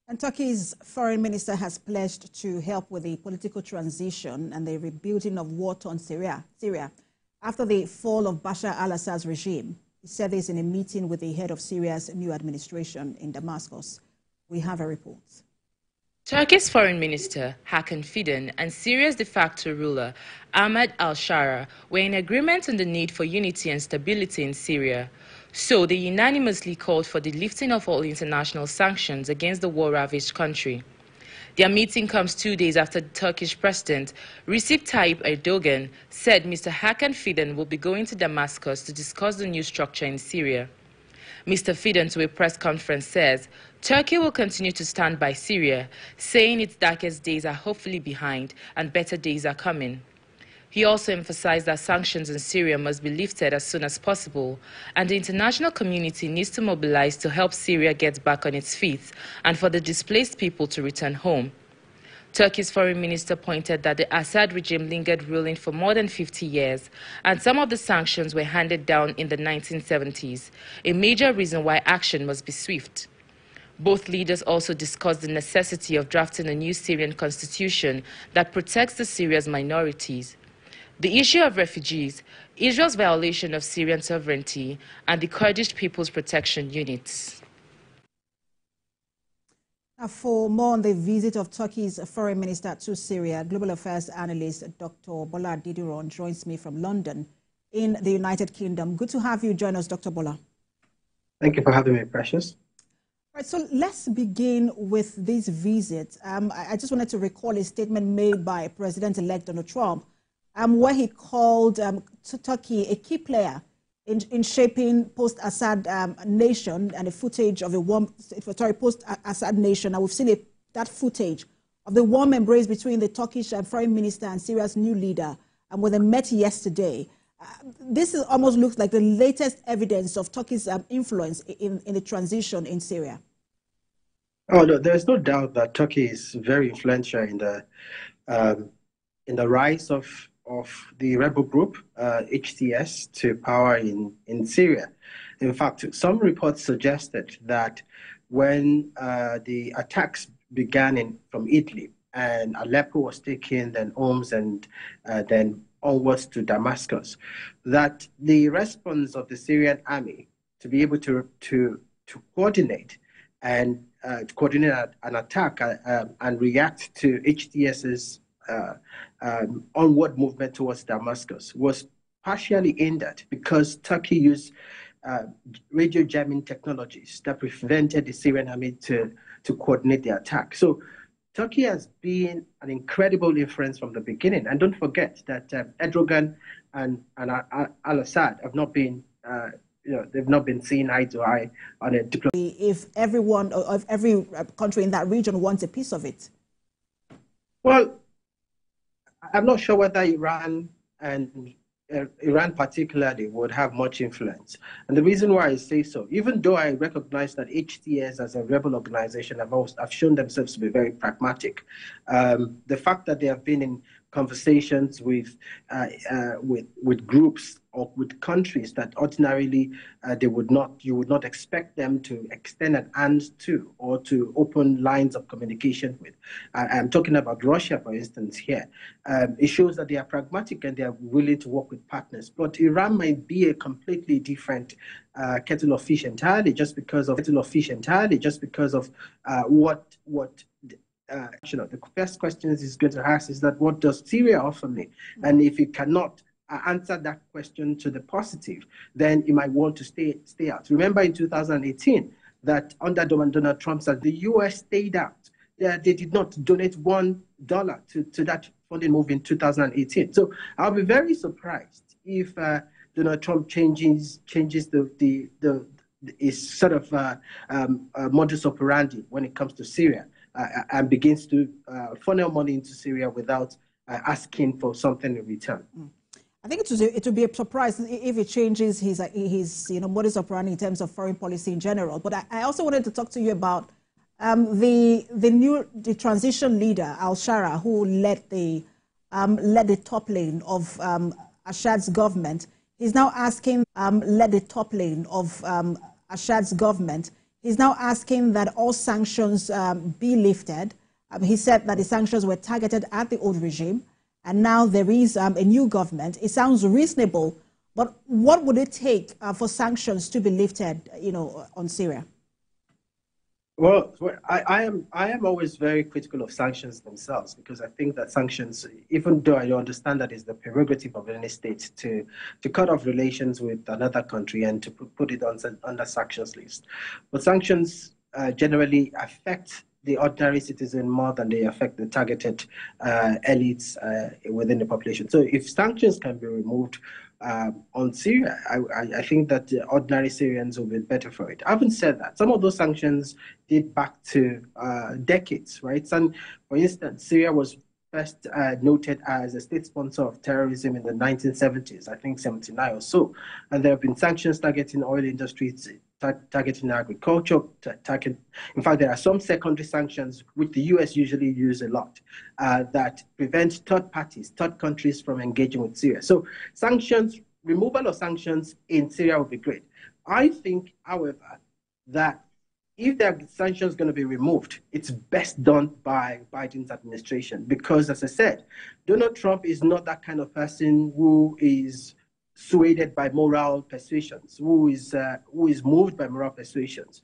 And Turkey's foreign minister has pledged to help with the political transition and the rebuilding of war-torn Syria after the fall of Bashar al-Assad's regime. He said this in a meeting with the head of Syria's new administration in Damascus. We have a report. Turkey's foreign minister, Hakan Fidan, and Syria's de facto ruler, Ahmed al-Shara, were in agreement on the need for unity and stability in Syria. So they unanimously called for the lifting of all international sanctions against the war-ravaged country. Their meeting comes 2 days after the Turkish president, Recep Tayyip Erdogan, said Mr. Hakan Fidan will be going to Damascus to discuss the new structure in Syria. Mr. Fidan, to a press conference, says Turkey will continue to stand by Syria, saying its darkest days are hopefully behind and better days are coming. He also emphasized that sanctions in Syria must be lifted as soon as possible, and the international community needs to mobilize to help Syria get back on its feet and for the displaced people to return home. Turkey's foreign minister pointed that the Assad regime lingered ruling for more than 50 years, and some of the sanctions were handed down in the 1970s, a major reason why action must be swift. Both leaders also discussed the necessity of drafting a new Syrian constitution that protects the Syria's minorities. The issue of refugees, Israel's violation of Syrian sovereignty, and the Kurdish People's Protection Units. Now, for more on the visit of Turkey's foreign minister to Syria, global affairs analyst Dr. Bola Didiron joins me from London in the United Kingdom. Good to have you join us, Dr. Bola. Thank you for having me, Precious. Right, so let's begin with this visit. I just wanted to recall a statement made by President-elect Donald Trump where he called Turkey a key player in shaping post-Assad nation and the footage of a post-Assad nation. And we've seen that footage of the warm embrace between the Turkish foreign minister and Syria's new leader, and when they met yesterday. This almost looks like the latest evidence of Turkey's influence in the transition in Syria. Oh, no, there's no doubt that Turkey is very influential in the rise of the rebel group, HTS, to power in Syria. In fact, some reports suggested that when the attacks began from Italy and Aleppo was taken, then Homs, and then onwards to Damascus, that the response of the Syrian army to be able to coordinate and coordinate an attack and react to HTS's onward movement towards Damascus was partially hindered because Turkey used radio jamming technologies that prevented the Syrian army to coordinate the attack. So Turkey has been an incredible influence from the beginning. And don't forget that Erdogan and al-Assad have not been, they've not been seen eye to eye on a diplomatic. If everyone, or if every country in that region wants a piece of it? Well, I'm not sure whether Iran and Iran particularly would have much influence. And the reason why I say so, even though I recognize that HTS as a rebel organization have shown themselves to be very pragmatic, the fact that they have been in conversations with groups or with countries that ordinarily you would not expect them to extend an hand to or to open lines of communication with. I'm talking about Russia, for instance, here. It shows that they are pragmatic and they are willing to work with partners. But Iran might be a completely different kettle of fish entirely, just because of what. The first question is going to ask is that what does Syria offer me? And if it cannot answer that question to the positive, then you might want to stay out. Remember in 2018 that under Donald Trump, the U.S. stayed out. They did not donate $1 to that funding move in 2018. So I'll be very surprised if Donald Trump changes his sort of modus operandi when it comes to Syria. And begins to funnel money into Syria without asking for something in return. I think it would be a surprise if it changes his modus operandi in terms of foreign policy in general. But I also wanted to talk to you about the transition leader al-Shara, who led the toppling of Assad's government. He's now asking Assad's government. He's now asking that all sanctions be lifted. He said that the sanctions were targeted at the old regime, and now there is a new government. It sounds reasonable, but what would it take for sanctions to be lifted, on Syria? Well, I am always very critical of sanctions themselves, because I think that sanctions, even though I understand that it's the prerogative of any state to cut off relations with another country and to put it under sanctions list, but sanctions generally affect the ordinary citizen more than they affect the targeted elites within the population. So if sanctions can be removed on Syria, I think that the ordinary Syrians will be better for it. Having said that, some of those sanctions date back to decades, right? For instance, Syria was first noted as a state sponsor of terrorism in the 1970s, I think 79 or so. And there have been sanctions targeting oil industries, targeting agriculture, in fact, there are some secondary sanctions, which the US usually use a lot, that prevent third parties, third countries from engaging with Syria. So removal of sanctions in Syria would be great. I think, however, that if there are sanctions going to be removed, it's best done by Biden's administration, because, as I said, Donald Trump is not that kind of person who is swayed by moral persuasions, who is moved by moral persuasions.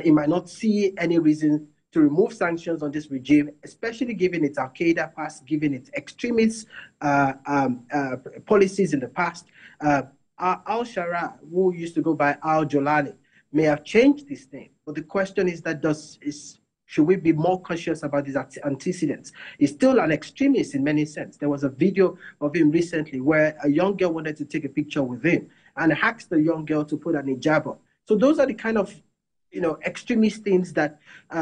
He might not see any reason to remove sanctions on this regime, especially given its Al-Qaeda past, given its extremist policies in the past. Al-Shara, who used to go by Al-Jolani, may have changed his name, but the question is that should we be more cautious about his antecedents? He's still an extremist in many sense. There was a video of him recently where a young girl wanted to take a picture with him and asked the young girl to put an hijab on. So those are the kind of extremist things that,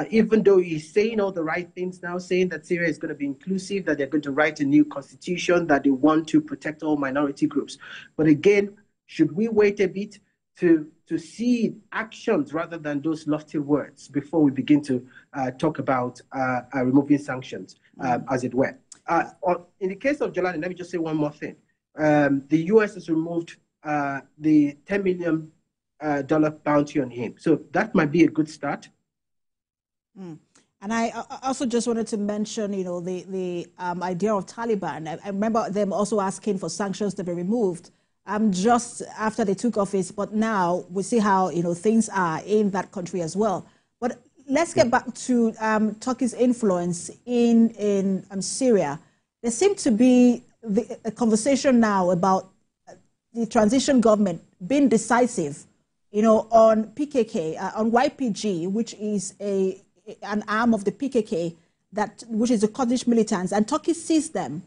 even though he's saying all the right things now, saying that Syria is going to be inclusive, that they're going to write a new constitution, that they want to protect all minority groups. But again, should we wait a bit to see actions rather than those lofty words before we begin to talk about removing sanctions, as it were? In the case of Jolani, let me just say one more thing. The US has removed the $10 million bounty on him. So that might be a good start. And I also just wanted to mention, the idea of Taliban. I remember them also asking for sanctions to be removed just after they took office, but now we see how things are in that country as well. But let's get back to Turkey's influence in Syria. There seems to be a conversation now about the transition government being decisive, on PKK, on YPG, which is an arm of the PKK, which is the Kurdish militants, and Turkey sees them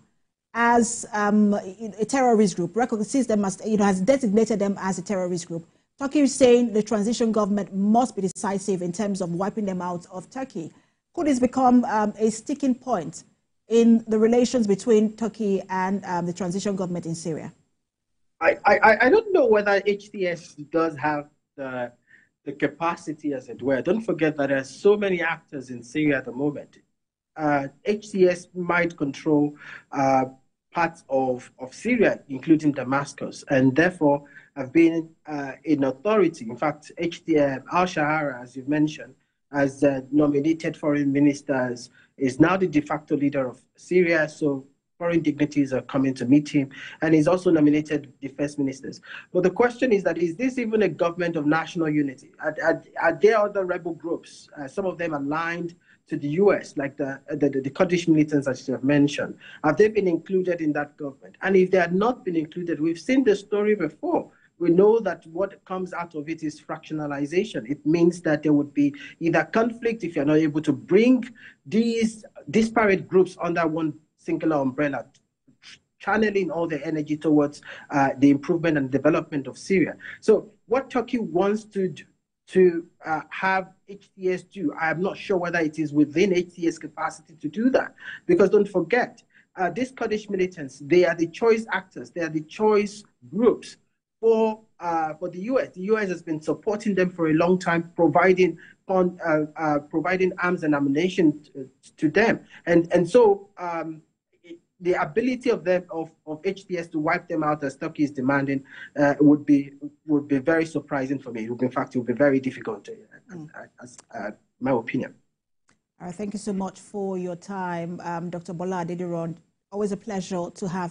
as a terrorist group, sees them as, has designated them as a terrorist group. Turkey is saying the transition government must be decisive in terms of wiping them out of Turkey. Could this become a sticking point in the relations between Turkey and the transition government in Syria? I don't know whether HTS does have the capacity, as it were. Don't forget that there are so many actors in Syria at the moment. HTS might control parts of Syria, including Damascus, and therefore have been in authority. In fact, Al-Shahara, as you've mentioned, has nominated foreign ministers, is now the de facto leader of Syria, so foreign dignitaries are coming to meet him, and he's also nominated defense ministers. But the question is that, is this even a government of national unity? Are there other rebel groups, some of them aligned to the US, like the Kurdish militants, as you have mentioned? Have they been included in that government? And if they had not been included, we've seen the story before. We know that what comes out of it is fractionalization. It means that there would be either conflict if you're not able to bring these disparate groups under one singular umbrella, channeling all the energy towards the improvement and development of Syria. So what Turkey wants to have HTS do, I am not sure whether it is within HTS capacity to do that, because don't forget, these Kurdish militants, they are the choice actors, they are the choice groups for the US. The US has been supporting them for a long time, providing arms and ammunition to them. And so the ability of HTS to wipe them out as Turkey is demanding would be very surprising for me. In fact, it would be very difficult, as my opinion. Thank you so much for your time, Dr. Bola Adediran. Always a pleasure to have